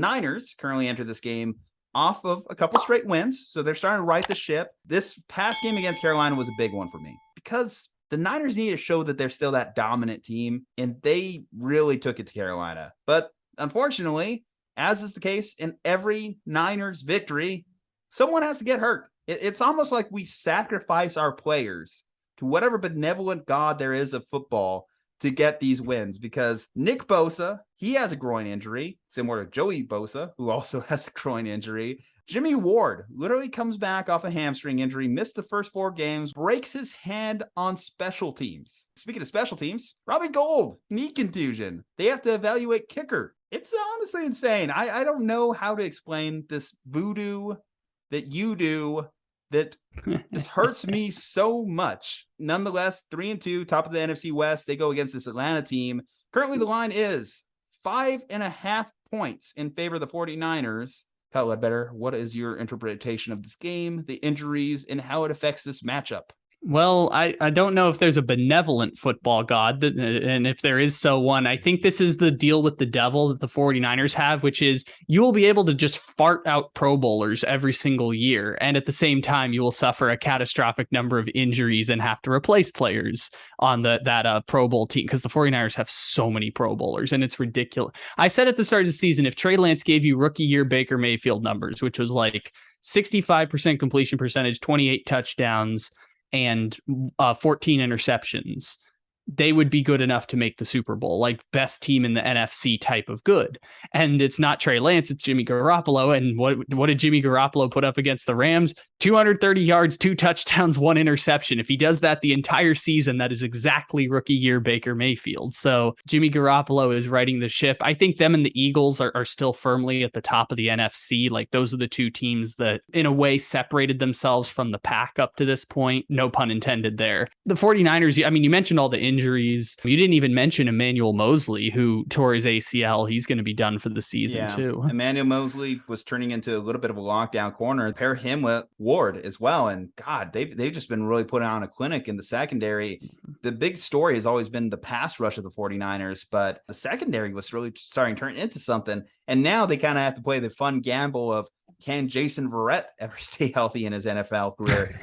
Niners currently enter this game off of a couple straight wins, so they're starting to right the ship. This past game against Carolina was a big one for me because the Niners need to show that they're still that dominant team, and they really took it to Carolina. But unfortunately, as is the case in every Niners victory, someone has to get hurt. It's almost like we sacrifice our players to whatever benevolent god there is of football to get these wins, because Nick Bosa, he has a groin injury, similar to Joey Bosa, who also has a groin injury. Jimmie Ward literally comes back off a hamstring injury, missed the first 4 games, breaks his hand on special teams. Speaking of special teams, Robbie Gould, knee contusion. They have to evaluate kicker. It's honestly insane. I don't know how to explain this voodoo that you do that just hurts me so much. Nonetheless, 3-2, top of the NFC West. They go against this Atlanta team. Currently, the line is 5.5 points in favor of the 49ers. Kyle Ledbetter, what is your interpretation of this game, the injuries, and how it affects this matchup? Well, I don't know if there's a benevolent football god, and if there is one, I think this is the deal with the devil that the 49ers have, which is you will be able to just fart out Pro Bowlers every single year, and at the same time, you will suffer a catastrophic number of injuries and have to replace players on that Pro Bowl team, because the 49ers have so many Pro Bowlers, and it's ridiculous. I said at the start of the season, if Trey Lance gave you rookie year Baker Mayfield numbers, which was like 65% completion percentage, 28 touchdowns, and 14 interceptions, they would be good enough to make the Super Bowl, like best team in the NFC type of good. And it's not Trey Lance, it's Jimmie Garoppolo. And what did Jimmie Garoppolo put up against the Rams? 230 yards, 2 touchdowns, 1 interception. If he does that the entire season, that is exactly rookie year Baker Mayfield. So Jimmie Garoppolo is riding the ship. I think them and the Eagles are still firmly at the top of the NFC. Like, those are the 2 teams that in a way separated themselves from the pack up to this point. No pun intended there. The 49ers, I mean, you mentioned all the injuries. You didn't even mention Emmanuel Mosely, who tore his ACL. He's going to be done for the season too. Emmanuel Mosely was turning into a little bit of a lockdown corner. Pair him with Ward as well. And God, they've just been really putting on a clinic in the secondary. The big story has always been the pass rush of the 49ers, but the secondary was really starting to turn into something. And now they kind of have to play the fun gamble of, can Jason Verrett ever stay healthy in his NFL career?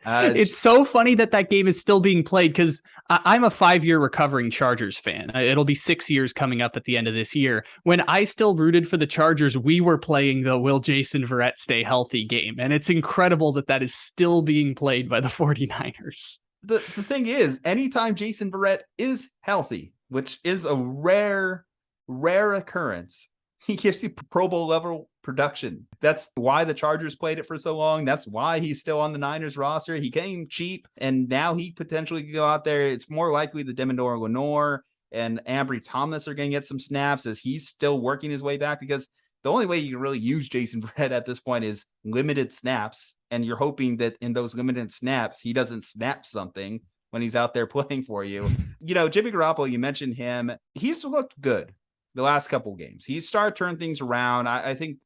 It's so funny that game is still being played, because I'm a 5-year recovering Chargers fan. It'll be 6 years coming up at the end of this year. When I still rooted for the Chargers, we were playing the will Jason Verrett stay healthy game. And it's incredible that is still being played by the 49ers. The thing is, anytime Jason Verrett is healthy, which is a rare occurrence, he gives you Pro Bowl level production. That's why the Chargers played it for so long. That's why he's still on the Niners roster. He came cheap, and now he potentially could go out there. It's more likely that Demonor Lenore and Ambry Thomas are going to get some snaps as he's still working his way back, because the only way you can really use Jason Verrett at this point is limited snaps, and you're hoping that in those limited snaps, he doesn't snap something when he's out there playing for you. You know, Jimmie Garoppolo, you mentioned him. He's looked good the last couple of games. He started turning things around. I think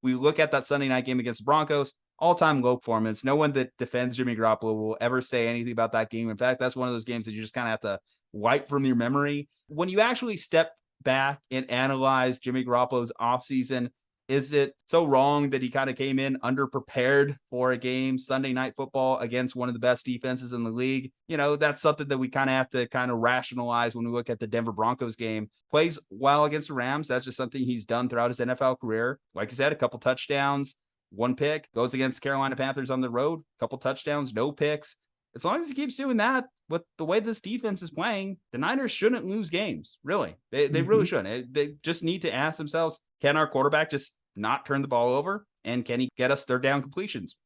we look at that Sunday night game against the Broncos, all-time low performance. No one that defends Jimmie Garoppolo will ever say anything about that game. In fact, that's one of those games that you just kind of have to wipe from your memory. When you actually step back and analyze Jimmie Garoppolo's offseason, is it so wrong that he kind of came in underprepared for a game, Sunday Night Football, against one of the best defenses in the league? You know, that's something that we kind of have to kind of rationalize when we look at the Denver Broncos game. Plays well against the Rams. That's just something he's done throughout his NFL career. Like I said, a couple touchdowns, 1 pick. Goes against Carolina Panthers on the road, couple touchdowns, no picks. As long as he keeps doing that with the way this defense is playing, the Niners shouldn't lose games, really. They really shouldn't. They just need to ask themselves, can our quarterback just not turn the ball over? And can he get us 3rd down completions?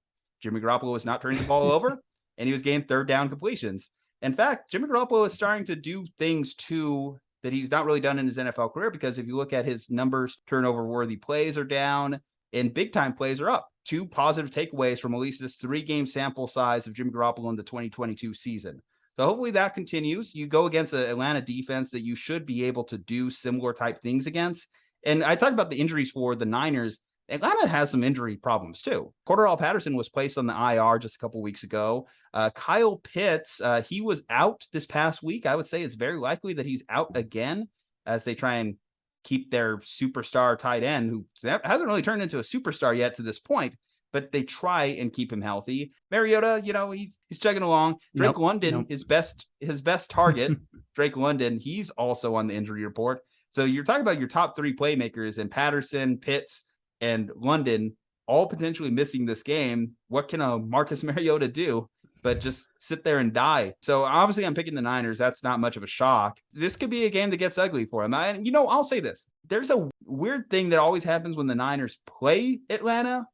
Jimmie Garoppolo was not turning the ball over, and he was getting 3rd down completions. In fact, Jimmie Garoppolo is starting to do things too that he's not really done in his NFL career, because if you look at his numbers, turnover-worthy plays are down, and big-time plays are up. 2 positive takeaways from at least this 3-game sample size of Jimmie Garoppolo in the 2022 season. So hopefully that continues. You go against an Atlanta defense that you should be able to do similar type things against. And I talked about the injuries for the Niners. Atlanta has some injury problems too. Cordarrelle Patterson was placed on the IR just a couple weeks ago. Kyle Pitts, he was out this past week. I would say it's very likely that he's out again as they try and keep their superstar tight end, who hasn't really turned into a superstar yet to this point, but they try and keep him healthy. Mariota, he's chugging along. Drake London, his best target, Drake London, he's also on the injury report. So you're talking about your top 3 playmakers, and Patterson, Pitts, and London all potentially missing this game. What can a Marcus Mariota do but just sit there and die? So obviously I'm picking the Niners. That's not much of a shock. This could be a game that gets ugly for him. And, I'll say this. There's a weird thing that always happens when the Niners play Atlanta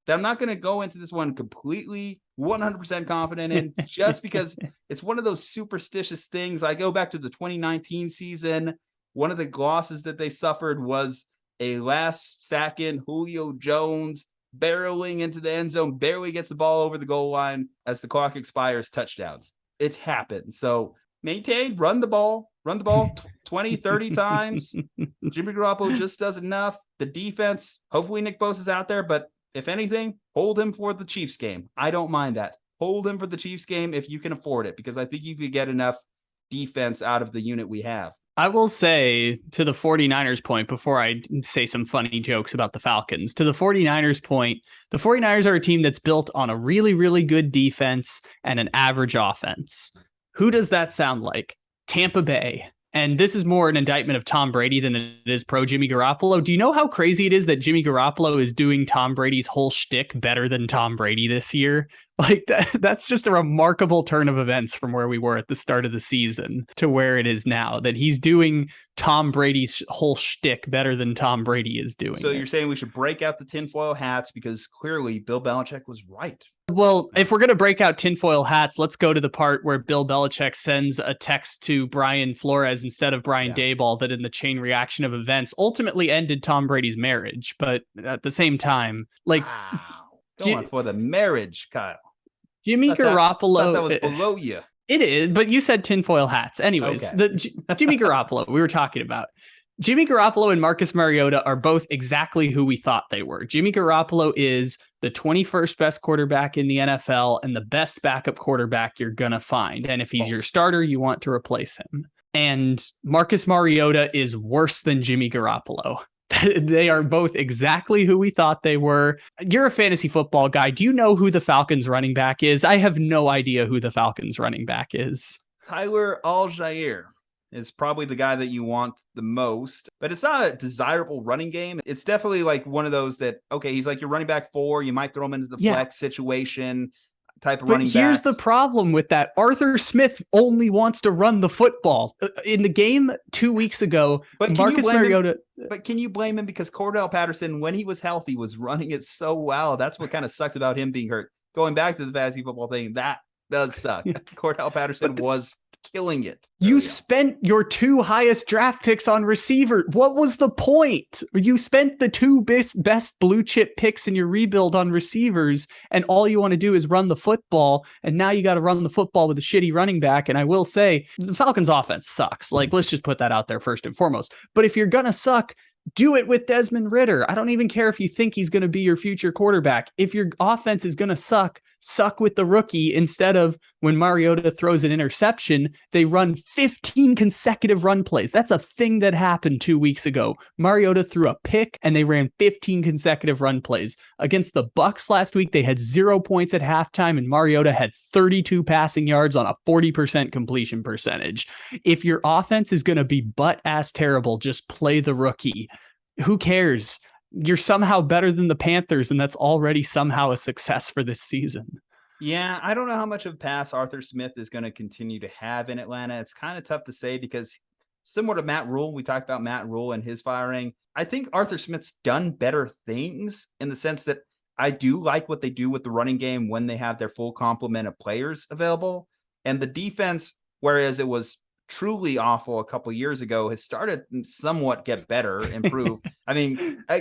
that I'm not going to go into this one completely 100% confident in, just because it's one of those superstitious things. I go back to the 2019 season. One of the losses that they suffered was a last-second Julio Jones barreling into the end zone, barely gets the ball over the goal line as the clock expires, touchdowns. It happened. So run the ball 20, 30 times. Jimmie Garoppolo just does enough. The defense, hopefully Nick Bosa is out there, but if anything, hold him for the Chiefs game. I don't mind that. Hold him for the Chiefs game if you can afford it, because I think you could get enough defense out of the unit we have. I will say, to the 49ers point, before I say some funny jokes about the Falcons, to the 49ers point, the 49ers are a team that's built on a really, really good defense and an average offense. Who does that sound like? Tampa Bay. And this is more an indictment of Tom Brady than it is pro Jimmie Garoppolo. Do you know how crazy it is that Jimmie Garoppolo is doing Tom Brady's whole shtick better than Tom Brady this year? Like that's just a remarkable turn of events from where we were at the start of the season to where it is now, that he's doing Tom Brady's whole shtick better than Tom Brady is doing. So you're saying we should break out the tinfoil hats because clearly Bill Belichick was right. Well, if we're going to break out tinfoil hats, let's go to the part where Bill Belichick sends a text to Brian Flores instead of Brian Daboll that in the chain reaction of events ultimately ended Tom Brady's marriage. But at the same time, like... Wow. Going for the marriage, Kyle. Jimmie Garoppolo. That was below you. It is, but you said tinfoil hats. Anyways, okay. Jimmie Garoppolo we were talking about. Jimmie Garoppolo and Marcus Mariota are both exactly who we thought they were. Jimmie Garoppolo is the 21st best quarterback in the NFL and the best backup quarterback you're going to find. And if he's your starter, you want to replace him. And Marcus Mariota is worse than Jimmie Garoppolo. They are both exactly who we thought they were. You're a fantasy football guy. Do you know who the Falcons running back is? I have no idea who the Falcons running back is. Tyler Algier is probably the guy that you want the most, but it's not a desirable running game. It's definitely like one of those that, okay, he's like your running back 4. You might throw him into the flex situation type of running back. But here's the problem with that. Arthur Smith only wants to run the football. In the game 2 weeks ago, Marcus Mariota... But can you blame him? Because Cordell Patterson, when he was healthy, was running it so well. That's what kind of sucks about him being hurt. Going back to the fantasy football thing, that does suck. Cordell Patterson was killing it. You spent your 2 highest draft picks on receiver. What was the point? You spent the 2 best blue chip picks in your rebuild on receivers, and all you want to do is run the football. And now you got to run the football with a shitty running back. And I will say the Falcons offense sucks. Like, let's just put that out there first and foremost. But if you're going to suck, do it with Desmond Ridder. I don't even care if you think he's going to be your future quarterback. If your offense is going to suck with the rookie instead of when Mariota throws an interception, they run 15 consecutive run plays. That's a thing that happened 2 weeks ago. Mariota threw a pick and they ran 15 consecutive run plays. Against the Bucs last week, they had 0 points at halftime and Mariota had 32 passing yards on a 40% completion percentage. If your offense is going to be butt-ass terrible, just play the rookie. Who cares? You're somehow better than the Panthers, and that's already somehow a success for this season. Yeah, I don't know how much of a pass Arthur Smith is going to continue to have in Atlanta. It's kind of tough to say because similar to Matt Rule, we talked about Matt Rule and his firing. I think Arthur Smith's done better things in the sense that I do like what they do with the running game when they have their full complement of players available. And the defense, whereas it was truly awful a couple years ago, has started somewhat get better, improve. I mean, I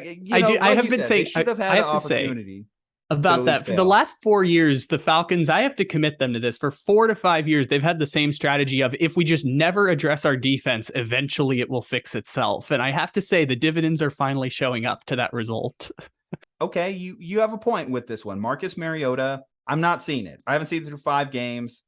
have been saying they should have had an opportunity about that for the last 4 years. The Falcons, I have to commit them to this. For 4 to 5 years, they've had the same strategy of if we just never address our defense, eventually it will fix itself. And I have to say the dividends are finally showing up to that result. Okay, you have a point with this one. Marcus Mariota, I'm not seeing it. I haven't seen it through 5 games.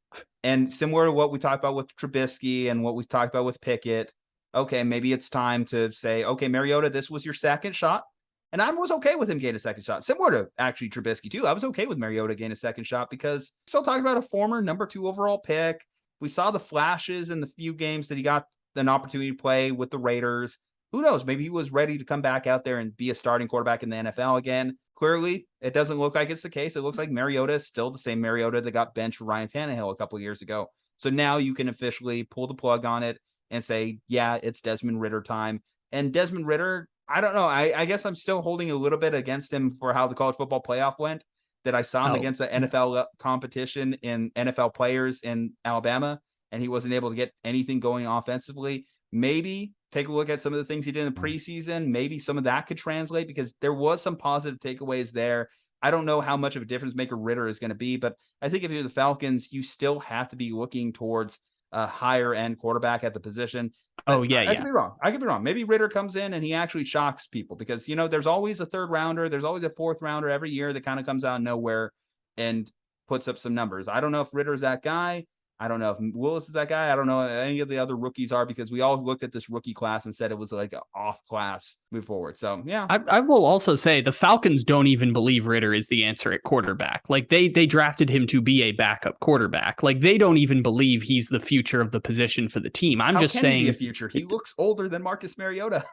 And similar to what we talked about with Trubisky and what we talked about with Pickett, okay, maybe it's time to say, okay, Mariota, this was your second shot. And I was okay with him getting a second shot, similar to actually Trubisky too. I was okay with Mariota getting a second shot because still talking about a former number 2 overall pick. We saw the flashes in the few games that he got an opportunity to play with the Raiders. Who knows? Maybe he was ready to come back out there and be a starting quarterback in the NFL again. Clearly, it doesn't look like it's the case. It looks like Mariota is still the same Mariota that got benched for Ryan Tannehill a couple of years ago. So now you can officially pull the plug on it and say, yeah, it's Desmond Ridder time. And Desmond Ridder, I don't know. I guess I'm still holding a little bit against him for how the college football playoff went, that I saw him against the NFL competition in NFL players in Alabama, and he wasn't able to get anything going offensively. Maybe take a look at some of the things he did in the preseason. Maybe some of that could translate because there was some positive takeaways there. I don't know how much of a difference maker Ridder is going to be, but I think if you're the Falcons, you still have to be looking towards a higher end quarterback at the position. But I could be wrong. I could be wrong. Maybe Ridder comes in and he actually shocks people because, you know, there's always a third rounder. There's always a fourth rounder every year that kind of comes out of nowhere and puts up some numbers. I don't know if Ridder's that guy. I don't know if Willis is that guy. I don't know any of the other rookies are because we all looked at this rookie class and said it was like an off class move forward. So, yeah. I will also say the Falcons don't even believe Ridder is the answer at quarterback. Like they drafted him to be a backup quarterback. Like they don't even believe he's the future of the position for the team. I'm just saying he be a future. He looks older than Marcus Mariota.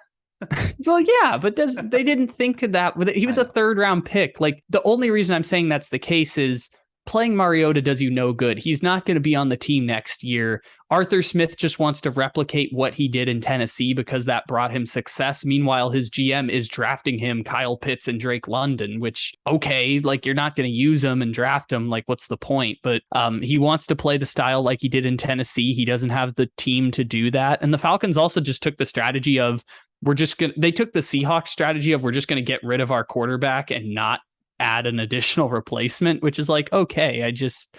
Well, yeah, but they didn't think of that. He was a 3rd round pick. Like the only reason I'm saying that's the case is playing Mariota does you no good. He's not going to be on the team next year. Arthur Smith just wants to replicate what he did in Tennessee because that brought him success. Meanwhile, his GM is drafting him Kyle Pitts and Drake London, which, okay, like you're not going to use him and draft him. Like, what's the point? But he wants to play the style like he did in Tennessee. He doesn't have the team to do that. And the Falcons also just took the strategy of they took the Seahawks strategy of we're just going to get rid of our quarterback and not add an additional replacement, which is like, okay,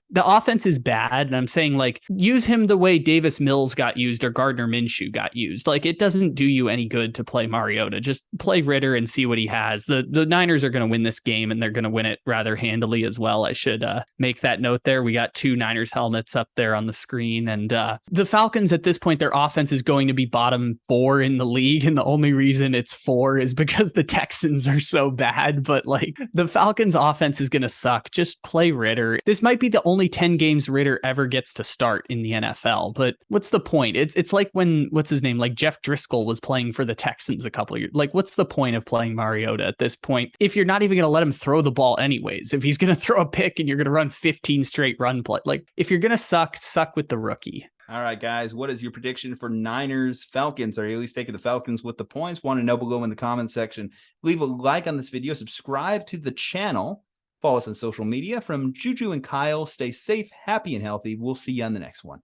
the offense is bad. And I'm saying like, use him the way Davis Mills got used or Gardner Minshew got used. Like it doesn't do you any good to play Mariota. Just play Ridder and see what he has. The Niners are going to win this game and they're going to win it rather handily as well. I should make that note there. We got 2 Niners helmets up there on the screen. And the Falcons at this point, their offense is going to be bottom 4 in the league. And the only reason it's 4 is because the Texans are so bad. But like the Falcons offense is going to suck. Just play Ridder. This might be the only 10 games Ridder ever gets to start in the NFL, but what's the point? It's like when, what's his name? Like Jeff Driscoll was playing for the Texans a couple of years. Like, what's the point of playing Mariota at this point? If you're not even going to let him throw the ball anyways, if he's going to throw a pick and you're going to run 15 straight run play, like if you're going to suck with the rookie. All right, guys, what is your prediction for Niners Falcons? Are you at least taking the Falcons with the points? Want to know below in the comments section. Leave a like on this video. Subscribe to the channel. Follow us on social media. From Juju and Kyle, stay safe, happy, and healthy. We'll see you on the next one.